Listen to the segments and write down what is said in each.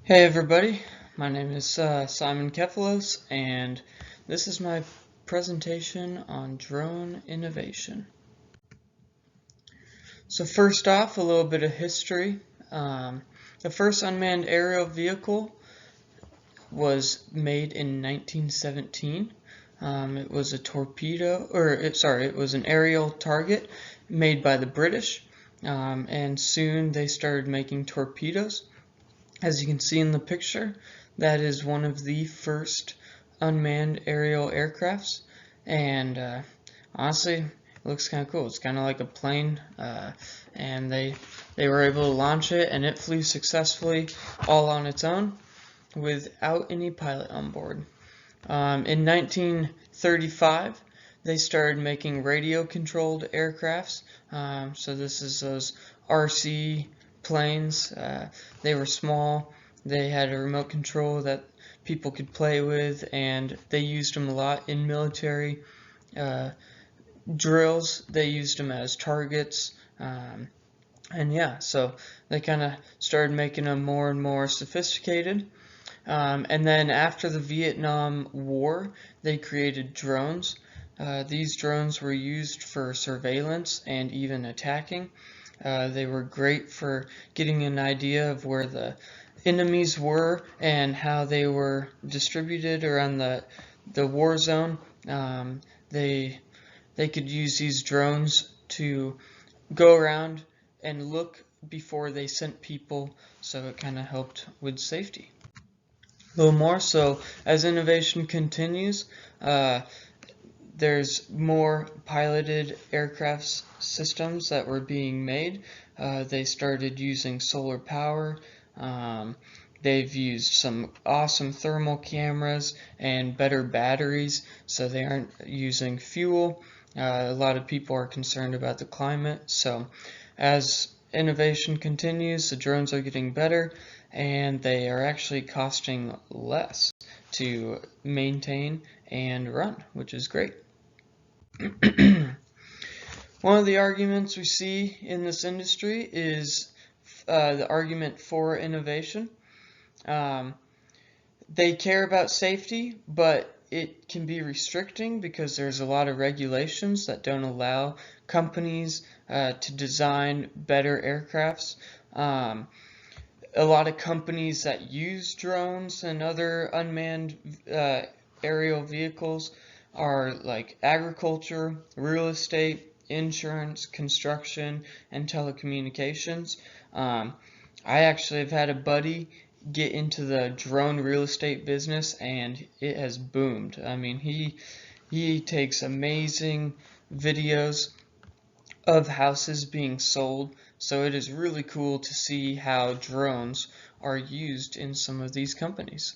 Hey everybody, my name is Simon Kefalos, and this is my presentation on drone innovation. So first off, a little bit of history. The first unmanned aerial vehicle was made in 1917. It was a it was an aerial target made by the British, and soon they started making torpedoes. As you can see in the picture, that is one of the first unmanned aerial aircrafts, and honestly, it looks kind of cool. It's kind of like a plane, and they were able to launch it, and it flew successfully all on its own without any pilot on board. In 1935, they started making radio-controlled aircrafts. So this is those RC planes. They were small. They had a remote control that people could play with, and they used them a lot in military drills. They used them as targets. And yeah, so they kind of started making them more and more sophisticated. And then after the Vietnam War, they created drones. These drones were used for surveillance and even attacking. They were great for getting an idea of where the enemies were and how they were distributed around the war zone. They could use these drones to go around and look before they sent people, so it kind of helped with safety. A little more, so as innovation continues, there's more piloted aircraft systems that were being made. They started using solar power. They've used some awesome thermal cameras and better batteries, so they aren't using fuel. A lot of people are concerned about the climate, so as innovation continues, the drones are getting better, and they are actually costing less to maintain and run, which is great. One of the arguments we see in this industry is the argument for innovation. They care about safety, but it can be restricting because there's a lot of regulations that don't allow companies to design better aircrafts. A lot of companies that use drones and other unmanned aerial vehicles are like agriculture, real estate, insurance, construction, and telecommunications. I actually have had a buddy get into the drone real estate business, and it has boomed. I mean, he takes amazing videos of houses being sold, so it is really cool to see how drones are used in some of these companies.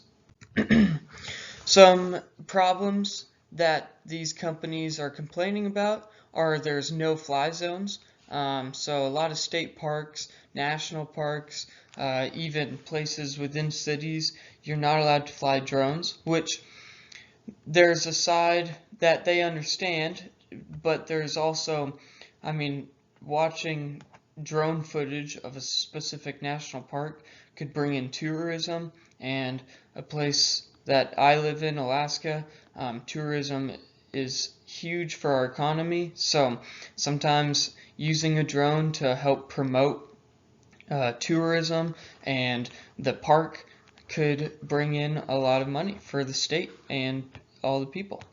Some problems that these companies are complaining about are there's no fly zones. So a lot of state parks, national parks, even places within cities, you're not allowed to fly drones, which there's a side that they understand, but there's also, I mean, watching drone footage of a specific national park could bring in tourism, and a place that I live in, Alaska, tourism is huge for our economy, so sometimes using a drone to help promote tourism and the park could bring in a lot of money for the state and all the people.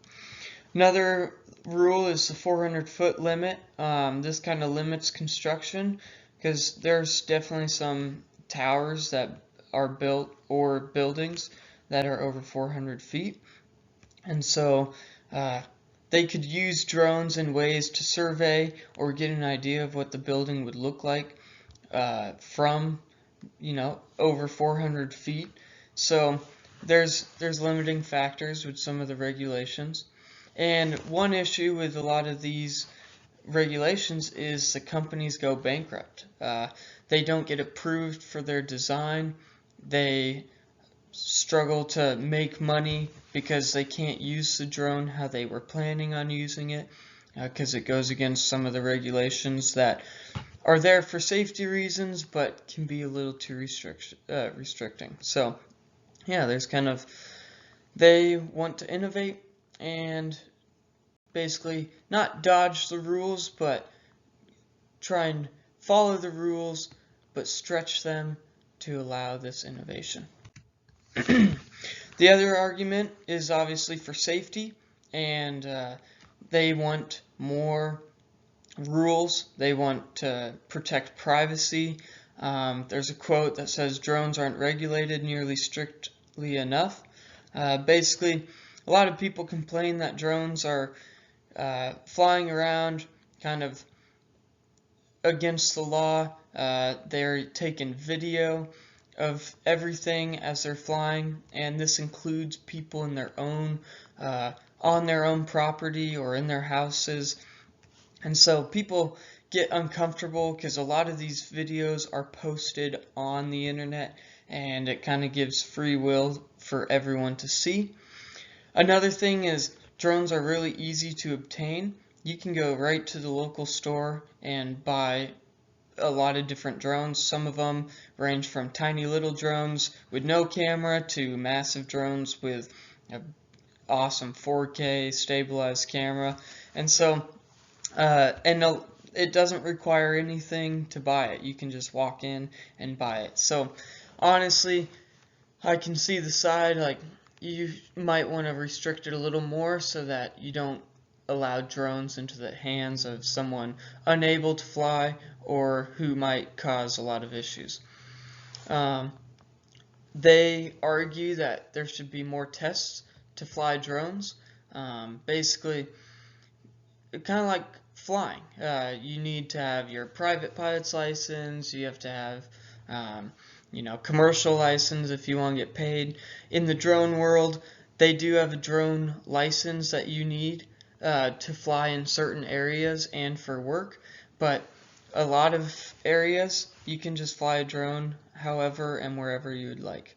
Another rule is the 400-foot limit. This kind of limits construction because there's definitely some towers that are built or buildings that are over 400 feet. And so they could use drones in ways to survey or get an idea of what the building would look like from, over 400 feet. So there's limiting factors with some of the regulations. And one issue with a lot of these regulations is the companies go bankrupt. They don't get approved for their design. They struggle to make money because they can't use the drone how they were planning on using it, because it goes against some of the regulations that are there for safety reasons, but can be a little too restricting. So yeah, there's kind of, they want to innovate and basically not dodge the rules, but try and follow the rules, but stretch them to allow this innovation. The other argument is obviously for safety, and they want more rules. They want to protect privacy. There's a quote that says drones aren't regulated nearly strictly enough. Basically, a lot of people complain that drones are flying around kind of against the law. They're taking video of everything as they're flying, and this includes people in their own on their own property or in their houses. And so people get uncomfortable because a lot of these videos are posted on the internet, and it kind of gives free will for everyone to see. Another thing is drones are really easy to obtain. You can go right to the local store and buy a lot of different drones. Some of them range from tiny little drones with no camera to massive drones with an awesome 4K stabilized camera. And so it doesn't require anything to buy it. You can just walk in and buy it. So honestly, I can see the side, like, you might want to restrict it a little more so that you don't allow drones into the hands of someone unable to fly or who might cause a lot of issues. They argue that there should be more tests to fly drones. Basically, kind of like flying. You need to have your private pilot's license. You have to have commercial license if you want to get paid. In the drone world, they do have a drone license that you need to fly in certain areas and for work, but a lot of areas you can just fly a drone however and wherever you would like.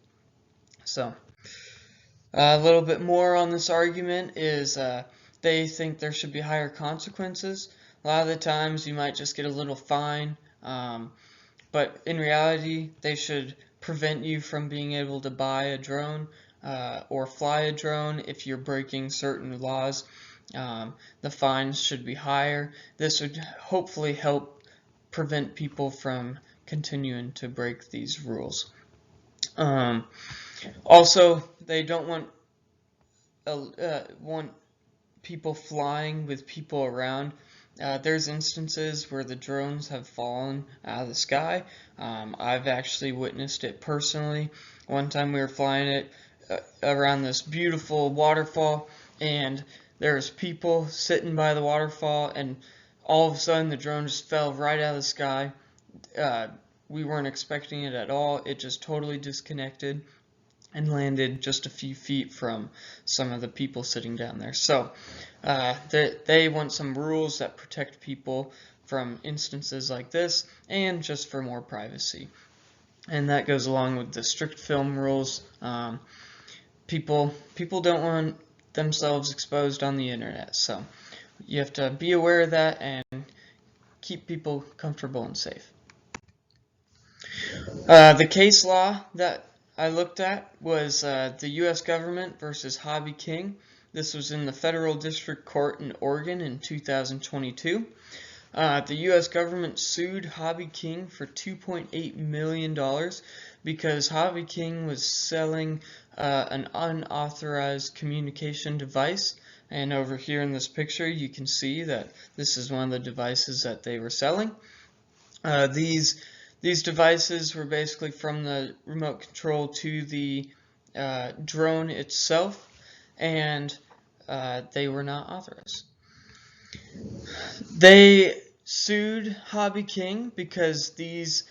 So a little bit more on this argument is they think there should be higher consequences. A lot of the times you might just get a little fine, but in reality they should prevent you from being able to buy a drone or fly a drone if you're breaking certain laws. The fines should be higher. This would hopefully help prevent people from continuing to break these rules. Also, they don't want people flying with people around. There's instances where the drones have fallen out of the sky. I've actually witnessed it personally. One time we were flying it around this beautiful waterfall, and there's people sitting by the waterfall, and all of a sudden the drone just fell right out of the sky. We weren't expecting it at all. It just totally disconnected and landed just a few feet from some of the people sitting down there. So they want some rules that protect people from instances like this, and just for more privacy. And that goes along with the strict film rules. People don't want themselves exposed on the internet, so you have to be aware of that and keep people comfortable and safe. The case law that I looked at was the U.S. government versus Hobby King. This was in the Federal District Court in Oregon in 2022. The U.S. government sued Hobby King for $2.8 million because Hobby King was selling an unauthorized communication device. And over here in this picture, you can see that this is one of the devices that they were selling. These devices were basically from the remote control to the drone itself, and they were not authorized. They sued Hobby King because these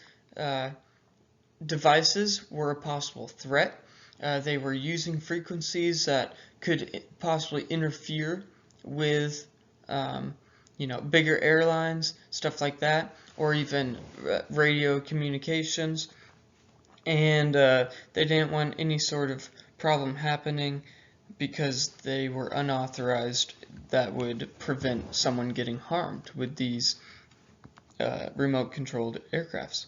devices were a possible threat. They were using frequencies that could possibly interfere with bigger airlines, stuff like that, or even radio communications, and they didn't want any sort of problem happening because they were unauthorized that would prevent someone getting harmed with these remote controlled aircrafts.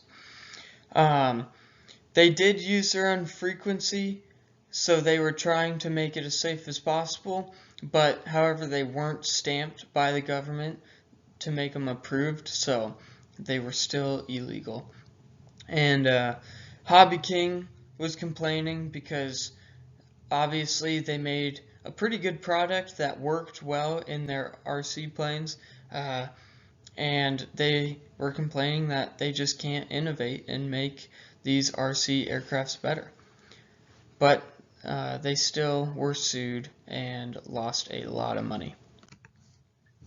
They did use their own frequency, so they were trying to make it as safe as possible, but however they weren't stamped by the government to make them approved, so they were still illegal. And Hobby King was complaining because obviously they made a pretty good product that worked well in their RC planes, and they were complaining that they just can't innovate and make these RC aircrafts better. But they still were sued and lost a lot of money.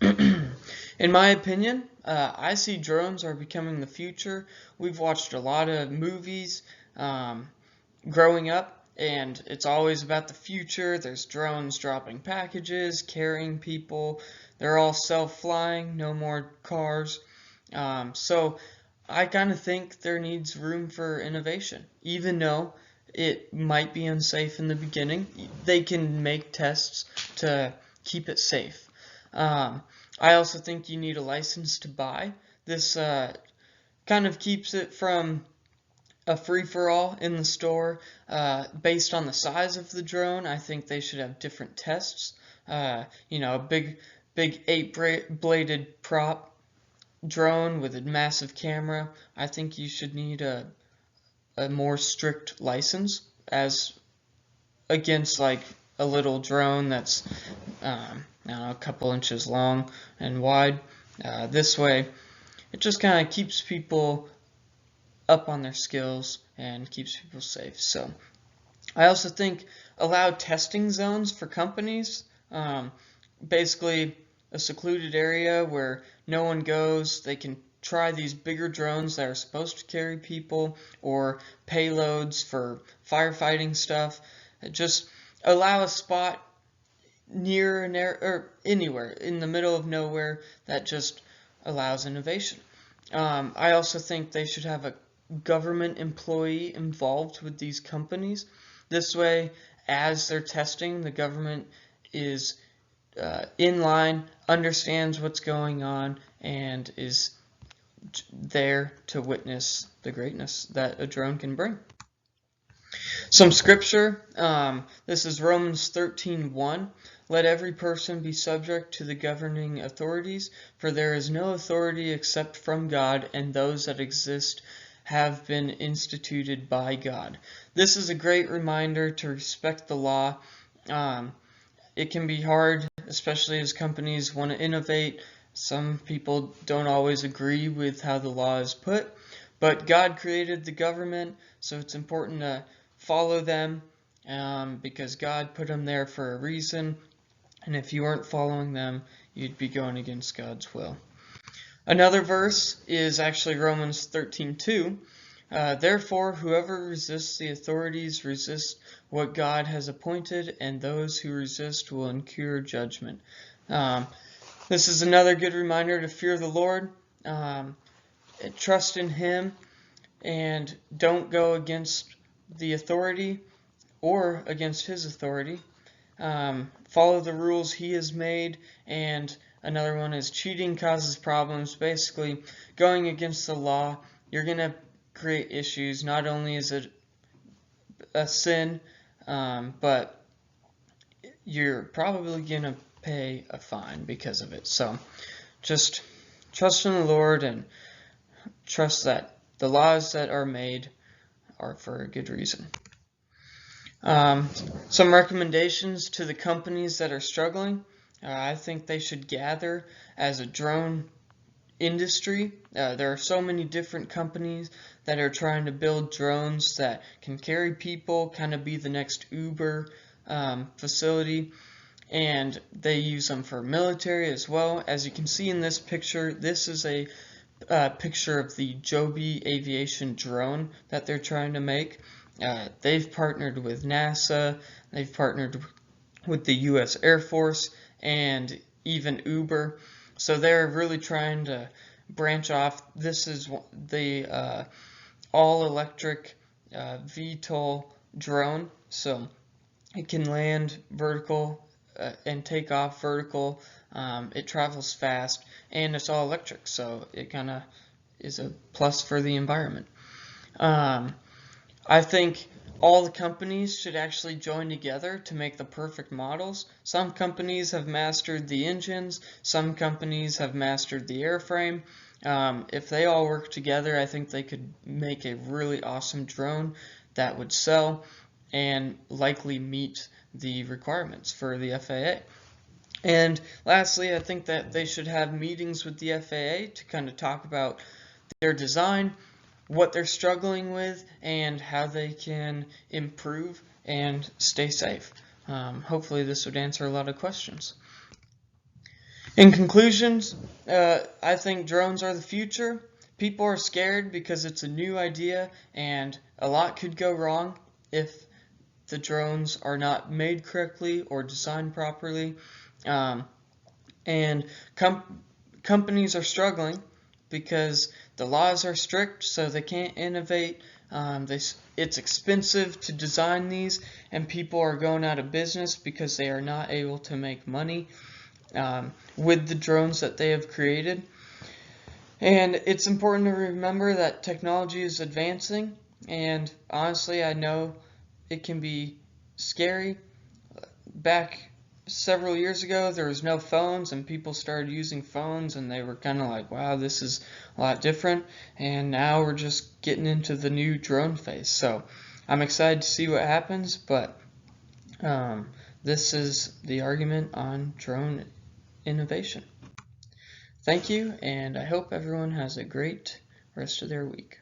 In my opinion, I see drones are becoming the future. We've watched a lot of movies growing up, and it's always about the future. There's drones dropping packages, carrying people. They're all self-flying, no more cars. So I kind of think there needs room for innovation. Even though it might be unsafe in the beginning, they can make tests to keep it safe. I also think you need a license to buy. This kind of keeps it from a free-for-all in the store based on the size of the drone. I think they should have different tests. You know, a big 8-bladed prop drone with a massive camera. I think you should need a more strict license as against like a little drone that's I don't know, a couple inches long and wide. This way, it just kind of keeps people up on their skills and keeps people safe. So I also think allow testing zones for companies, basically a secluded area where no one goes. They can try these bigger drones that are supposed to carry people or payloads for firefighting stuff. Just allow a spot near an air or anywhere in the middle of nowhere that just allows innovation. I also think they should have a government employee involved with these companies. This way, as they're testing, the government is in line, understands what's going on, and is there to witness the greatness that a drone can bring. Some scripture, this is Romans 13:1. Let every person be subject to the governing authorities, for there is no authority except from God, and those that exist have been instituted by God. This is a great reminder to respect the law. It can be hard, especially as companies want to innovate. Some people don't always agree with how the law is put, but God created the government, so it's important to follow them because God put them there for a reason, and if you weren't following them, you'd be going against God's will. Another verse is actually Romans 13:2. Therefore, whoever resists the authorities resists what God has appointed, and those who resist will incur judgment. This is another good reminder to fear the Lord, trust in Him, and don't go against the authority or against His authority. Follow the rules He has made, and another one is cheating causes problems. Basically, going against the law, you're going to create issues. Not only is it a sin, but you're probably going to pay a fine because of it. So just trust in the Lord and trust that the laws that are made are for a good reason. Some recommendations to the companies that are struggling. I think they should gather as a drone industry. There are so many different companies that are trying to build drones that can carry people, kind of be the next Uber facility, and they use them for military as well. As you can see in this picture, this is a picture of the Joby Aviation drone that they're trying to make. They've partnered with NASA, they've partnered with the US Air Force, and even Uber. So they're really trying to branch off. This is the all-electric VTOL drone, so it can land vertical and take off vertical. It travels fast, and it's all electric, so it kind of is a plus for the environment. I think all the companies should actually join together to make the perfect models. Some companies have mastered the engines, some companies have mastered the airframe. If they all work together, I think they could make a really awesome drone that would sell and likely meet the requirements for the FAA. And lastly, I think that they should have meetings with the FAA to kind of talk about their design, what they're struggling with, and how they can improve and stay safe. Hopefully this would answer a lot of questions. In conclusions, I think drones are the future. People are scared because it's a new idea and a lot could go wrong if the drones are not made correctly or designed properly. And companies are struggling because the laws are strict, so they can't innovate. It's expensive to design these, and people are going out of business because they are not able to make money with the drones that they have created. And it's important to remember that technology is advancing, and honestly, I know it can be scary. Back several years ago, there was no phones, and people started using phones, and they were kind of like, wow, this is a lot different. And now we're just getting into the new drone phase. So I'm excited to see what happens, but this is the argument on drone innovation. Thank you, and I hope everyone has a great rest of their week.